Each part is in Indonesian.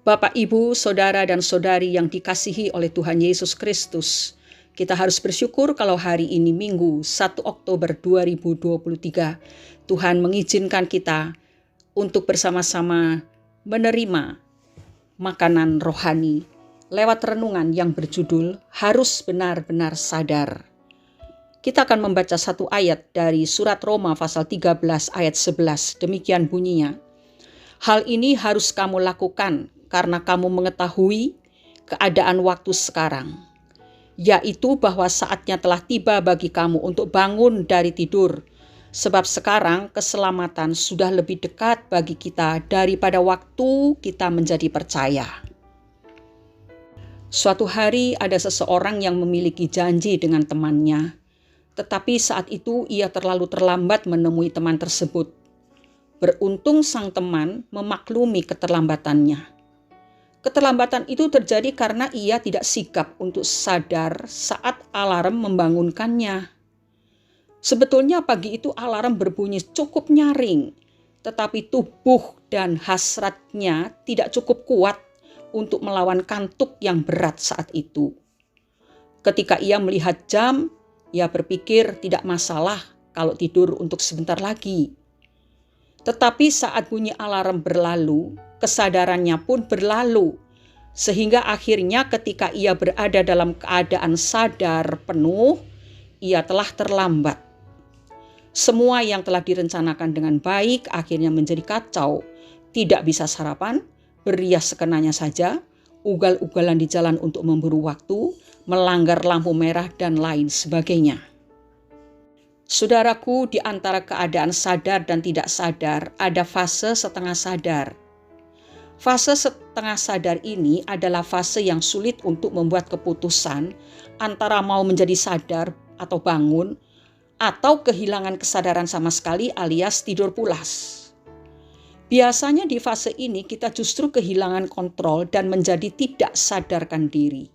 Bapak, Ibu, Saudara, dan Saudari yang dikasihi oleh Tuhan Yesus Kristus, kita harus bersyukur kalau hari ini Minggu 1 Oktober 2023, Tuhan mengizinkan kita untuk bersama-sama menerima makanan rohani lewat renungan yang berjudul Harus Benar-Benar Sadar. Kita akan membaca satu ayat dari surat Roma pasal 13 ayat 11, demikian bunyinya. Hal ini harus kamu lakukan karena kamu mengetahui keadaan waktu sekarang, yaitu bahwa saatnya telah tiba bagi kamu untuk bangun dari tidur, sebab sekarang keselamatan sudah lebih dekat bagi kita daripada waktu kita menjadi percaya. Suatu hari ada seseorang yang memiliki janji dengan temannya, tetapi saat itu ia terlalu terlambat menemui teman tersebut. Beruntung sang teman memaklumi keterlambatannya. Keterlambatan itu terjadi karena ia tidak sigap untuk sadar saat alarm membangunkannya. Sebetulnya pagi itu alarm berbunyi cukup nyaring, tetapi tubuh dan hasratnya tidak cukup kuat untuk melawan kantuk yang berat saat itu. Ketika ia melihat jam, ia berpikir tidak masalah kalau tidur untuk sebentar lagi. Tetapi saat bunyi alarm berlalu, kesadarannya pun berlalu, sehingga akhirnya ketika ia berada dalam keadaan sadar penuh, ia telah terlambat. Semua yang telah direncanakan dengan baik akhirnya menjadi kacau, tidak bisa sarapan, berias sekenanya saja, ugal-ugalan di jalan untuk memburu waktu, melanggar lampu merah, dan lain sebagainya. Saudaraku, di antara keadaan sadar dan tidak sadar, ada fase setengah sadar. Fase setengah sadar ini adalah fase yang sulit untuk membuat keputusan antara mau menjadi sadar atau bangun, atau kehilangan kesadaran sama sekali alias tidur pulas. Biasanya di fase ini kita justru kehilangan kontrol dan menjadi tidak sadarkan diri.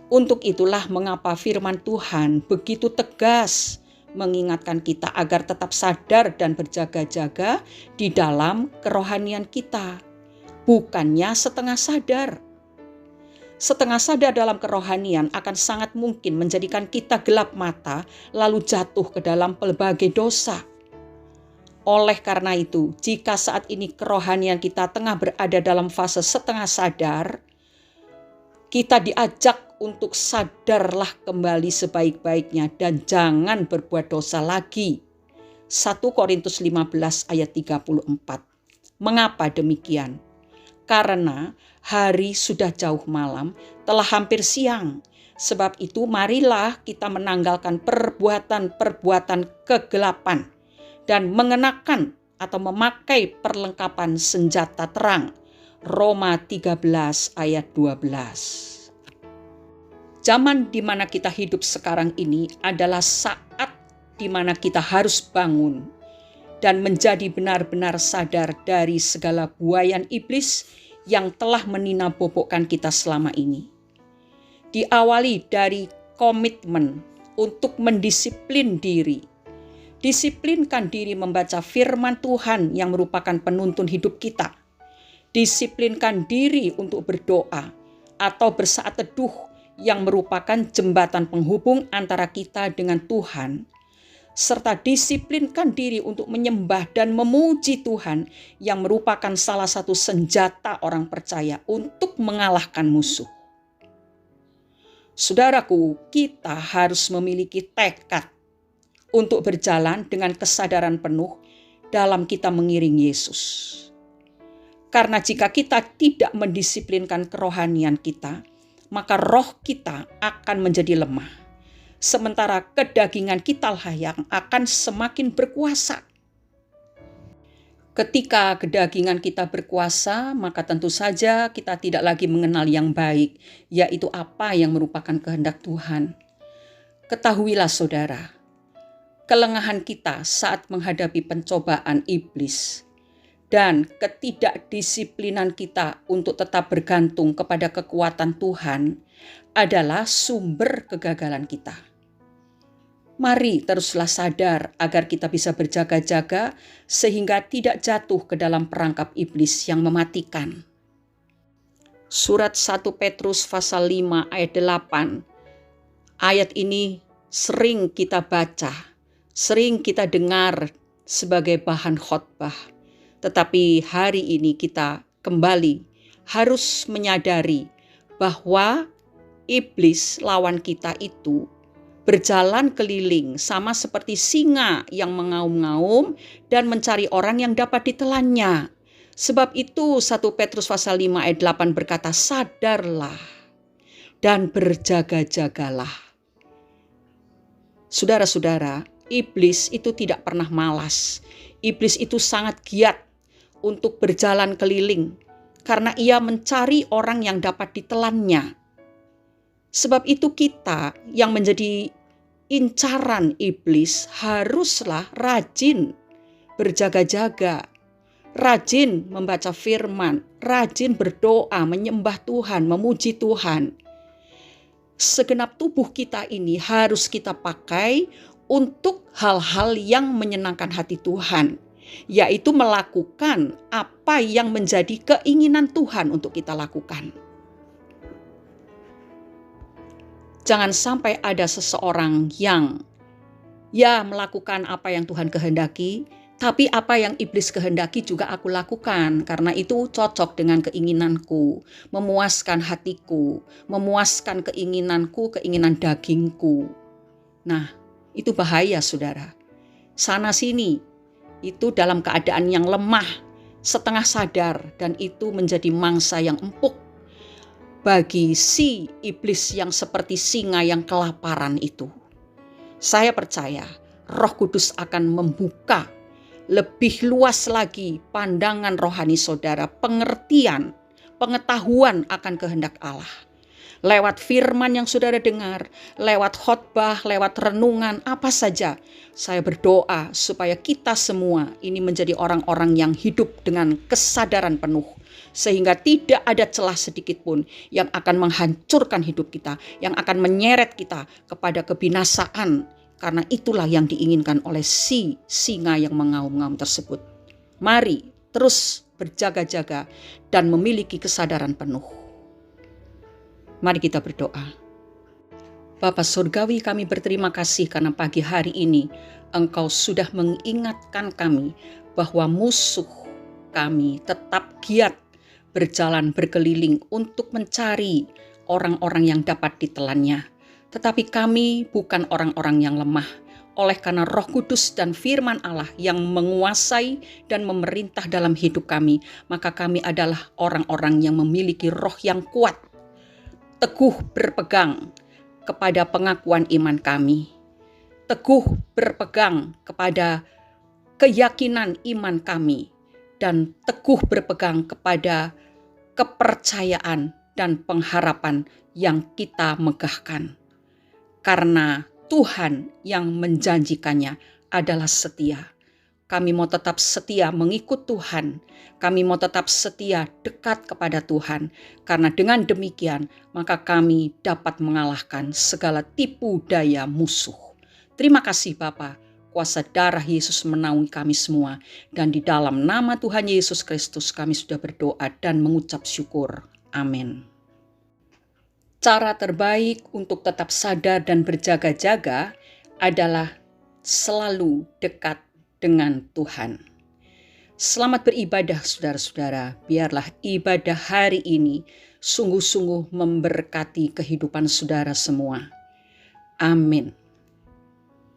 Untuk itulah mengapa firman Tuhan begitu tegas mengingatkan kita agar tetap sadar dan berjaga-jaga di dalam kerohanian kita, bukannya setengah sadar. Setengah sadar dalam kerohanian akan sangat mungkin menjadikan kita gelap mata lalu jatuh ke dalam pelbagai dosa. Oleh karena itu, jika saat ini kerohanian kita tengah berada dalam fase setengah sadar, kita diajak untuk sadarlah kembali sebaik-baiknya dan jangan berbuat dosa lagi. 1 Korintus 15 ayat 34. Mengapa demikian? Karena hari sudah jauh malam, telah hampir siang. Sebab itu marilah kita menanggalkan perbuatan-perbuatan kegelapan dan mengenakan atau memakai perlengkapan senjata terang. Roma 13 ayat 12. Zaman di mana kita hidup sekarang ini adalah saat di mana kita harus bangun dan menjadi benar-benar sadar dari segala buayan iblis yang telah menina-bobokkan kita selama ini. Diawali dari komitmen untuk mendisiplin diri. Disiplinkan diri membaca firman Tuhan yang merupakan penuntun hidup kita. Disiplinkan diri untuk berdoa atau bersaat teduh yang merupakan jembatan penghubung antara kita dengan Tuhan. Serta disiplinkan diri untuk menyembah dan memuji Tuhan yang merupakan salah satu senjata orang percaya untuk mengalahkan musuh. Saudaraku, kita harus memiliki tekad untuk berjalan dengan kesadaran penuh dalam kita mengiring Yesus. Karena jika kita tidak mendisiplinkan kerohanian kita, maka roh kita akan menjadi lemah. Sementara kedagingan kita lah yang akan semakin berkuasa. Ketika kedagingan kita berkuasa, maka tentu saja kita tidak lagi mengenal yang baik, yaitu apa yang merupakan kehendak Tuhan. Ketahuilah saudara, kelengahan kita saat menghadapi pencobaan iblis dan ketidakdisiplinan kita untuk tetap bergantung kepada kekuatan Tuhan adalah sumber kegagalan kita. Mari teruslah sadar agar kita bisa berjaga-jaga sehingga tidak jatuh ke dalam perangkap iblis yang mematikan. Surat 1 Petrus pasal 5 ayat 8. Ayat ini sering kita baca, sering kita dengar sebagai bahan khotbah. Tetapi hari ini kita kembali harus menyadari bahwa iblis lawan kita itu berjalan keliling sama seperti singa yang mengaum-ngaum dan mencari orang yang dapat ditelannya. Sebab itu 1 Petrus pasal 5 ayat 8 berkata, sadarlah dan berjaga-jagalah. Saudara-saudara, iblis itu tidak pernah malas. Iblis itu sangat giat untuk berjalan keliling karena ia mencari orang yang dapat ditelannya. Sebab itu kita yang menjadi incaran iblis haruslah rajin berjaga-jaga, rajin membaca firman, rajin berdoa, menyembah Tuhan, memuji Tuhan. Segenap tubuh kita ini harus kita pakai untuk hal-hal yang menyenangkan hati Tuhan, yaitu melakukan apa yang menjadi keinginan Tuhan untuk kita lakukan. Jangan sampai ada seseorang yang melakukan apa yang Tuhan kehendaki, tapi apa yang iblis kehendaki juga aku lakukan karena itu cocok dengan keinginanku, memuaskan hatiku, memuaskan keinginanku, keinginan dagingku. Nah, itu bahaya saudara. Sana sini, itu dalam keadaan yang lemah, setengah sadar, dan itu menjadi mangsa yang empuk bagi si iblis yang seperti singa yang kelaparan itu. Saya percaya Roh Kudus akan membuka lebih luas lagi pandangan rohani saudara, pengertian, pengetahuan akan kehendak Allah. Lewat firman yang saudara dengar, lewat khotbah, lewat renungan, apa saja. Saya berdoa supaya kita semua ini menjadi orang-orang yang hidup dengan kesadaran penuh. Sehingga tidak ada celah sedikit pun yang akan menghancurkan hidup kita, yang akan menyeret kita kepada kebinasaan. Karena itulah yang diinginkan oleh si singa yang mengaum-ngaum tersebut. Mari terus berjaga-jaga dan memiliki kesadaran penuh. Mari kita berdoa. Bapa Surgawi, kami berterima kasih karena pagi hari ini Engkau sudah mengingatkan kami bahwa musuh kami tetap giat berjalan berkeliling untuk mencari orang-orang yang dapat ditelannya. Tetapi kami bukan orang-orang yang lemah. Oleh karena Roh Kudus dan firman Allah yang menguasai dan memerintah dalam hidup kami, maka kami adalah orang-orang yang memiliki roh yang kuat, teguh berpegang kepada pengakuan iman kami, teguh berpegang kepada keyakinan iman kami, dan teguh berpegang kepada kepercayaan dan pengharapan yang kita megahkan. Karena Tuhan yang menjanjikannya adalah setia. Kami mau tetap setia mengikut Tuhan. Kami mau tetap setia dekat kepada Tuhan. Karena dengan demikian maka kami dapat mengalahkan segala tipu daya musuh. Terima kasih Bapa. Kuasa darah Yesus menaungi kami semua. Dan di dalam nama Tuhan Yesus Kristus kami sudah berdoa dan mengucap syukur. Amin. Cara terbaik untuk tetap sadar dan berjaga-jaga adalah selalu dekat dengan Tuhan. Selamat beribadah saudara-saudara. Biarlah ibadah hari ini sungguh-sungguh memberkati kehidupan saudara semua. Amin.